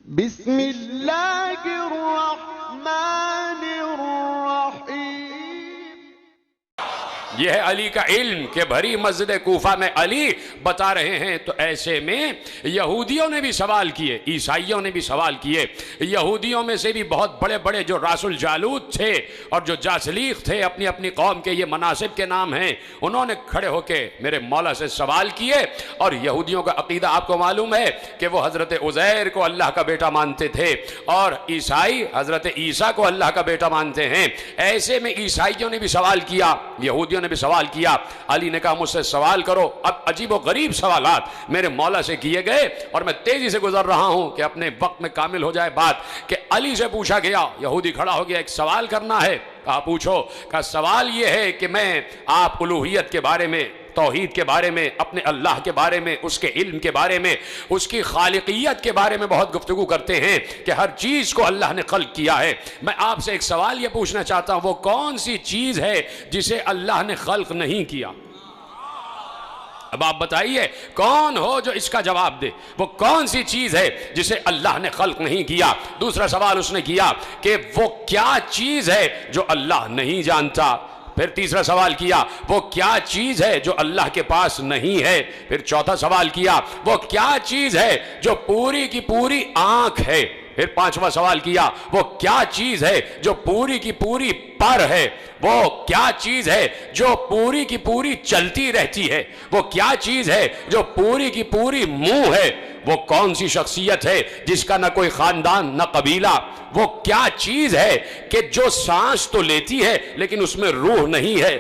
بسم اللہ الرحمن الرحیم۔ یہ ہے علی کا علم کہ بھری مسجد کوفہ میں علی بتا رہے ہیں۔ تو ایسے میں یہودیوں نے بھی سوال کیے، عیسائیوں نے بھی سوال کیے۔ یہودیوں میں سے بھی بہت بڑے بڑے جو راس الجالوت تھے اور جو جاسلیق تھے، اپنی اپنی قوم کے یہ مناصب کے نام ہیں، انہوں نے کھڑے ہو کے میرے مولا سے سوال کیے۔ اور یہودیوں کا عقیدہ آپ کو معلوم ہے کہ وہ حضرت عزیر کو اللہ کا بیٹا مانتے تھے، اور عیسائی حضرت عیسیٰ کو اللہ کا بیٹا مانتے ہیں۔ ایسے میں عیسائیوں نے بھی سوال کیا، یہودیوں نے بھی سوال کیا۔ علی نے کہا مجھ سے سوال کرو۔ اب عجیب و غریب سوالات میرے مولا سے کیے گئے، اور میں تیزی سے گزر رہا ہوں کہ اپنے وقت میں کامل ہو جائے بات۔ کہ علی سے پوچھا گیا، یہودی کھڑا ہو گیا، ایک سوال کرنا ہے۔ کہا پوچھو۔ کہا سوال یہ ہے کہ میں آپ الوہیت کے بارے میں، توحید کے بارے میں، اپنے اللہ کے بارے میں، اس کے علم کے بارے میں، اس کی خالقیت کے بارے میں بہت گفتگو کرتے ہیں کہ ہر چیز کو اللہ نے خلق کیا ہے۔ میں آپ سے ایک سوال یہ پوچھنا چاہتا ہوں، وہ کون سی چیز ہے جسے اللہ نے خلق نہیں کیا؟ اب آپ بتائیے کون ہو جو اس کا جواب دے، وہ کون سی چیز ہے جسے اللہ نے خلق نہیں کیا؟ دوسرا سوال اس نے کیا کہ وہ کیا چیز ہے جو اللہ نہیں جانتا؟ پھر تیسرا سوال کیا وہ کیا چیز ہے جو اللہ کے پاس نہیں ہے؟ پھر چوتھا سوال کیا وہ کیا چیز ہے جو پوری کی پوری آنکھ ہے؟ پھر پانچواں سوال کیا وہ کیا چیز ہے جو پوری کی پوری پر ہے؟ وہ کیا چیز ہے جو پوری کی پوری چلتی رہتی ہے؟ وہ کیا چیز ہے جو پوری کی پوری منہ ہے؟ وہ کون سی شخصیت ہے جس کا نہ کوئی خاندان نہ قبیلہ؟ وہ کیا چیز ہے کہ جو سانس تو لیتی ہے لیکن اس میں روح نہیں ہے؟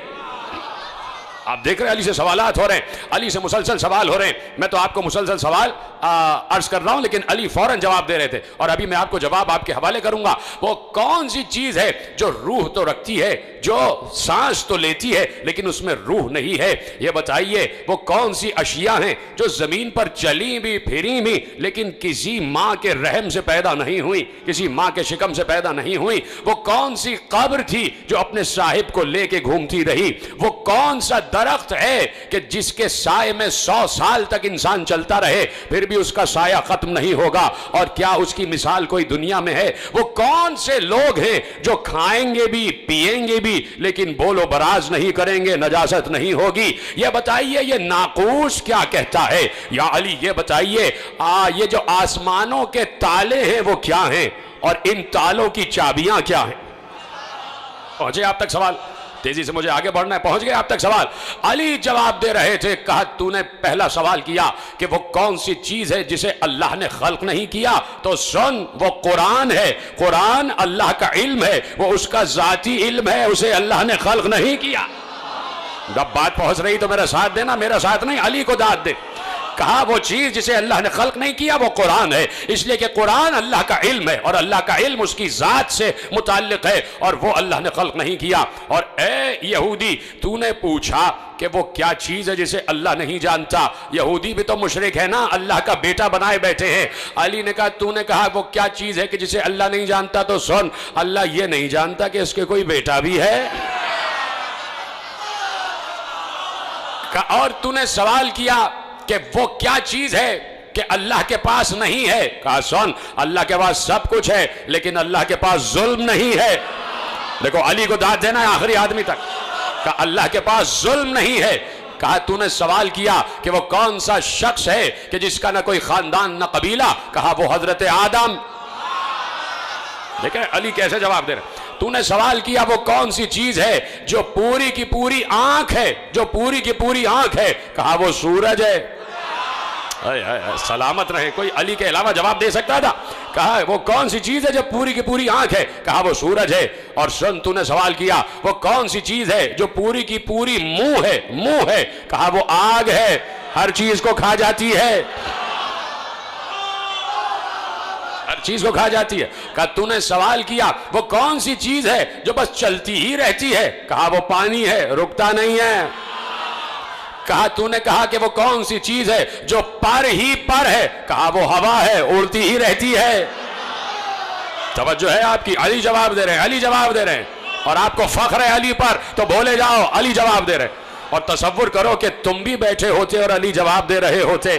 آپ دیکھ رہے ہیں علی سے سوالات ہو رہے ہیں، علی سے مسلسل سوال ہو رہے ہیں۔ میں تو آپ کو مسلسل سوال عرض کر رہا ہوں، لیکن علی فوراً جواب دے رہے تھے، اور ابھی میں آپ کو جواب آپ کے حوالے کروں گا۔ وہ کون سی چیز ہے جو روح تو رکھتی ہے، جو سانس تو لیتی ہے لیکن اس میں روح نہیں ہے؟ یہ بتائیے وہ کون سی اشیاء ہیں جو زمین پر چلی بھی پھری بھی لیکن کسی ماں کے رحم سے پیدا نہیں ہوئی، کسی ماں کے شکم سے پیدا نہیں ہوئی؟ وہ کون سی قبر تھی جو اپنے صاحب کو لے کے گھومتی رہی؟ وہ کون سا درخت ہے کہ جس کے سائے میں 100 سال تک انسان چلتا رہے پھر بھی اس کا سایہ ختم نہیں ہوگا؟ اور کیا اس کی مثال کوئی دنیا میں ہے؟ وہ کون سے لوگ ہیں جو کھائیں گے بھی پیئیں گے بھی لیکن بول و براز نہیں کریں گے، نجاست نہیں ہوگی؟ یہ بتائیے یہ ناقوس کیا کہتا ہے؟ یا علی یہ بتائیے یہ جو آسمانوں کے تالے ہیں وہ کیا ہیں، اور ان تالوں کی چابیاں کیا ہیں؟ پہنچے آپ تک سوال؟ تیزی سے مجھے آگے بڑھنا ہے، پہنچ گئے آپ تک سوال؟ علی جواب دے رہے تھے۔ کہا تو نے پہلا سوال کیا کہ وہ کون سی چیز ہے جسے اللہ نے خلق نہیں کیا؟ تو سن، وہ قرآن ہے۔ قرآن اللہ کا علم ہے، وہ اس کا ذاتی علم ہے، اسے اللہ نے خلق نہیں کیا۔ جب بات پہنچ رہی تو میرا ساتھ دینا، میرا ساتھ نہیں، علی کو داد دے۔ کہا وہ چیز جسے اللہ نے خلق نہیں کیا وہ قرآن ہے، اس لیے کہ قرآن اللہ کا علم ہے، اور اللہ کا علم اس کی ذات سے متعلق ہے، اور وہ اللہ نے خلق نہیں کیا۔ اور اے یہودی، تو نے پوچھا کہ وہ کیا چیز ہے جسے اللہ نہیں جانتا؟ یہودی بھی تو مشرک ہے نا، اللہ کا بیٹا بنائے بیٹھے ہیں۔ علی نے کہا تو نے کہا وہ کیا چیز ہے کہ جسے اللہ نہیں جانتا؟ تو سن، اللہ یہ نہیں جانتا کہ اس کے کوئی بیٹا بھی ہے۔ اور تو نے سوال کیا کہ وہ کیا چیز ہے کہ اللہ کے پاس نہیں ہے؟ کہا سن، اللہ کے پاس سب کچھ ہے لیکن اللہ کے پاس ظلم نہیں ہے۔ دیکھو علی کو داد دینا ہے آخری آدمی تک۔ کہا اللہ کے پاس ظلم نہیں ہے۔ کہا تو نے سوال کیا کہ وہ کون سا شخص ہے کہ جس کا نہ کوئی خاندان نہ قبیلہ؟ کہا وہ حضرت آدم۔ دیکھیں علی کیسے جواب دے رہے۔ تو نے سوال کیا وہ کون سی چیز ہے جو پوری کی پوری آنکھ ہے، جو پوری کی پوری آنکھ ہے؟ کہا وہ سورج ہے۔ سلامت رہے، کوئی علی کے علاوہ جواب دے سکتا تھا؟ کہا وہ کون سی چیز ہے جو پوری کی پوری آنکھ ہے؟ کہا وہ سورج ہے۔ اور سن، تو نے سوال کیا وہ کون سی چیز ہے جو پوری کی پوری منہ ہے؟ منہ ہے۔ کہا وہ آگ ہے، ہر چیز کو کھا جاتی ہے، ہر چیز کو کھا جاتی ہے۔ کہا تو نے سوال کیا وہ کون سی چیز ہے جو بس چلتی ہی رہتی ہے؟ کہا وہ پانی ہے، رکتا نہیں ہے۔ کہا تو نے کہا کہ وہ کون سی چیز ہے جو پر ہی پر ہے؟ کہا وہ ہوا ہے، اڑتی ہی رہتی ہے۔ توجہ ہے آپ کی؟ علی جواب دے رہے ہیں، علی جواب دے رہے ہیں، اور آپ کو فخر ہے علی پر تو بولے جاؤ علی جواب دے رہے ہیں۔ اور تصور کرو کہ تم بھی بیٹھے ہوتے اور علی جواب دے رہے ہوتے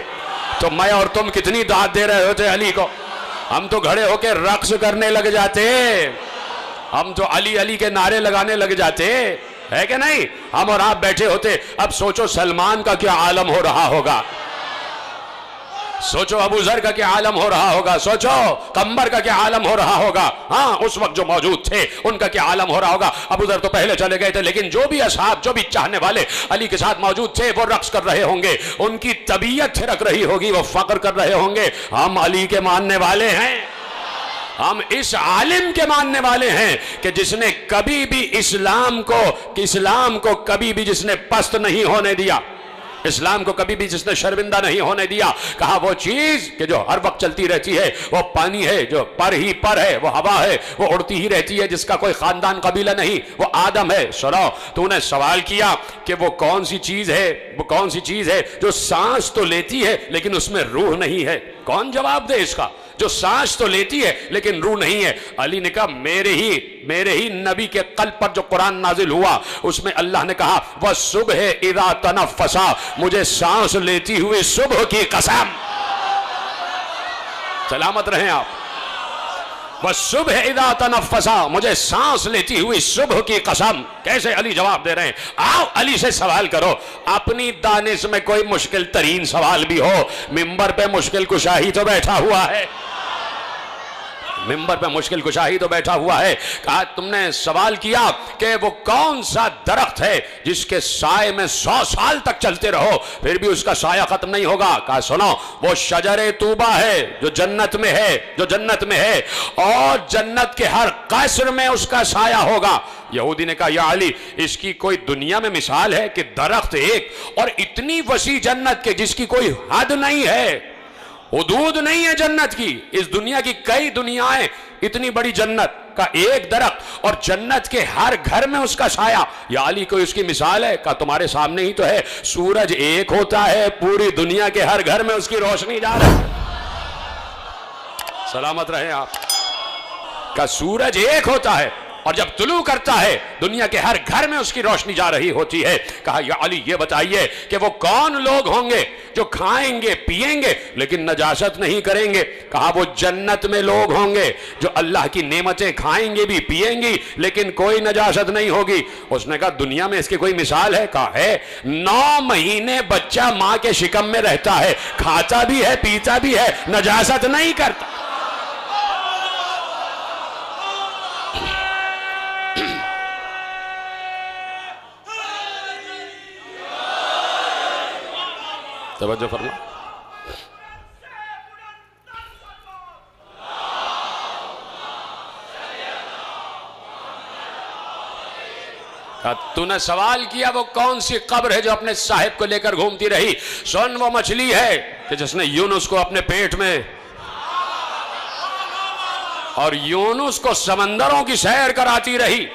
تو میں اور تم کتنی داد دے رہے ہوتے علی کو۔ ہم تو کھڑے ہو کے رقص کرنے لگ جاتے، ہم تو علی علی کے نعرے لگانے لگ جاتے، ہے کہ نہیں؟ ہم اور آپ بیٹھے ہوتے، اب سوچو سلمان کا کیا عالم ہو رہا ہوگا، سوچو ابو ذر کا کیا عالم ہو رہا ہوگا، سوچو قمبر کا کیا عالم ہو رہا ہوگا، ہاں اس وقت جو موجود تھے ان کا کیا عالم ہو رہا ہوگا۔ ابو ذر تو پہلے چلے گئے تھے، لیکن جو بھی اصحاب، جو بھی چاہنے والے علی کے ساتھ موجود تھے وہ رقص کر رہے ہوں گے، ان کی طبیعت تھرک رہی ہوگی، وہ فخر کر رہے ہوں گے، ہم علی کے ماننے والے ہیں، ہم اس عالم کے ماننے والے ہیں کہ جس نے کبھی بھی اسلام کو کبھی بھی جس نے پست نہیں ہونے دیا، اسلام کو کبھی بھی جس نے شرمندہ نہیں ہونے دیا، کہا وہ چیز کہ جو ہر وقت چلتی رہتی ہے وہ پانی ہے، جو پر ہی پر ہے، وہ ہوا ہے، وہ اڑتی ہی رہتی ہے، جس کا کوئی خاندان قبیلہ نہیں، وہ آدم ہے۔ سنو، تو نے سوال کیا کہ وہ کون سی چیز ہے جو سانس تو لیتی ہے لیکن اس میں روح نہیں ہے، کون جواب دے اس کا؟ جو سانس تو لیتی ہے لیکن روح نہیں ہے۔ علی نے کہا میرے ہی نبی کے قلب پر جو قرآن نازل ہوا اس میں اللہ نے کہا وَالصُّبْحِ اِذَا تَنَفَّسَا، مجھے سانس لیتی ہوئی صبح کی قسم، سلامت رہیں آپ، وَالصُّبْحِ اِذَا تَنَفَّسَا، مجھے سانس لیتی ہوئی صبح کی قسم۔ کیسے علی جواب دے رہے ہیں؟ آؤ علی سے سوال کرو، اپنی دانش میں کوئی مشکل ترین سوال بھی ہو، منبر پہ مشکل کشاہی تو بیٹھا ہوا ہے، منبر پہ مشکل کشاہی تو بیٹھا ہوا ہے۔ کہا تم نے سوال کیا کہ وہ کون سا درخت ہے جس کے سائے میں 100 سال تک چلتے رہو پھر بھی اس کا سایہ ختم نہیں ہوگا؟ کہا سنو، وہ شجر طوبہ ہے جو جنت میں ہے اور جنت کے ہر قصر میں اس کا سایہ ہوگا۔ یہودی نے کہا یا علی، اس کی کوئی دنیا میں مثال ہے کہ درخت ایک اور اتنی وسیع جنت کے جس کی کوئی حد نہیں ہے، حدود نہیں ہے جنت کی، اس دنیا کی کئی دنیایں، اتنی بڑی جنت کا ایک درخت اور جنت کے ہر گھر میں اس کا سایہ، یا علی کوئی اس کی مثال ہے؟ کہا تمہارے سامنے ہی تو ہے، سورج ایک ہوتا ہے، پوری دنیا کے ہر گھر میں اس کی روشنی جا رہی ہے، سلامت رہیں آپ۔ کہا سورج ایک ہوتا ہے اور جب طلوع کرتا ہے دنیا کے ہر گھر میں اس کی روشنی جا رہی ہوتی ہے۔ کہا یا علی یہ بتائیے کہ وہ کون لوگ ہوں گے جو کھائیں گے پیئیں گے لیکن نجاست نہیں کریں گے؟ کہا وہ جنت میں لوگ ہوں گے جو اللہ کی نعمتیں کھائیں گے بھی پیئیں گی لیکن کوئی نجاست نہیں ہوگی۔ اس نے کہا دنیا میں اس کی کوئی مثال ہے؟ کہا ہے، 9 مہینے بچہ ماں کے شکم میں رہتا ہے، کھاتا بھی ہے پیتا بھی ہے، نجاست نہیں کرتا۔ توجہ فرما، تو نے سوال کیا وہ کون سی قبر ہے جو اپنے صاحب کو لے کر گھومتی رہی؟ سن، وہ مچھلی ہے کہ جس نے یونس کو اپنے پیٹ میں اور یونس کو سمندروں کی سیر کراتی رہی،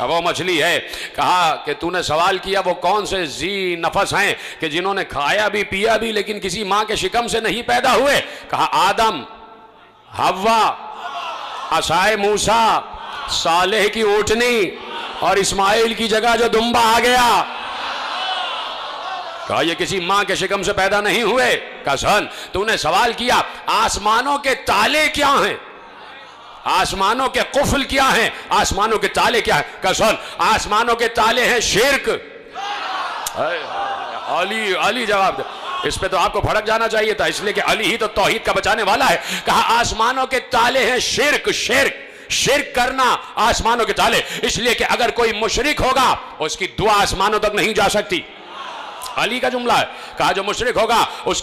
وہ مچھلی ہے۔ کہا کہ تو نے سوال کیا وہ کون سے ذی نفس ہیں کہ جنہوں نے کھایا بھی پیا بھی لیکن کسی ماں کے شکم سے نہیں پیدا ہوئے؟ کہا آدم، حوا، عصائے موسیٰ، صالح کی اونٹنی اور اسماعیل کی جگہ جو دمبا آ گیا۔ کہا یہ کسی ماں کے شکم سے پیدا نہیں ہوئے۔ کہا سن، تو نے سوال کیا آسمانوں کے تالے کیا ہیں؟ آسمانوں کے قفل کیا ہیں؟ آسمانوں کے تالے کیا ہیں؟ کہ سن، آسمانوں کے تالے ہیں شرک۔ علی جواب دے، اس پہ تو آپ کو بھڑک جانا چاہیے تھا، اس لیے کہ علی ہی تو توحید کا بچانے والا ہے۔ کہا آسمانوں کے تالے ہیں شرک کرنا، آسمانوں کے تالے، اس لیے کہ اگر کوئی مشرک ہوگا اس کی دعا آسمانوں تک نہیں جا سکتی۔ علی کا جملہ ہے، کہا جو مشرک ہوگا اس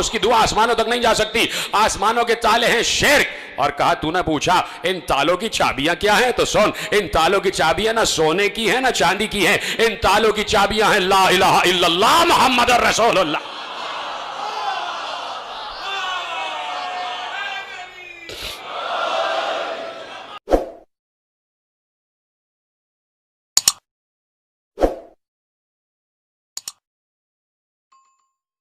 کی دعا آسمانوں تک نہیں جا سکتی۔ آسمانوں کے تالے ہیں شرک۔ اور کہا تو نے پوچھا ان تالوں کی چابیاں کیا ہیں؟ تو سن، ان تالوں کی چابیاں نہ سونے کی ہیں نہ چاندی کی ہیں، ان تالوں کی چابیاں ہیں لا الہ الا اللہ محمد الرسول اللہ۔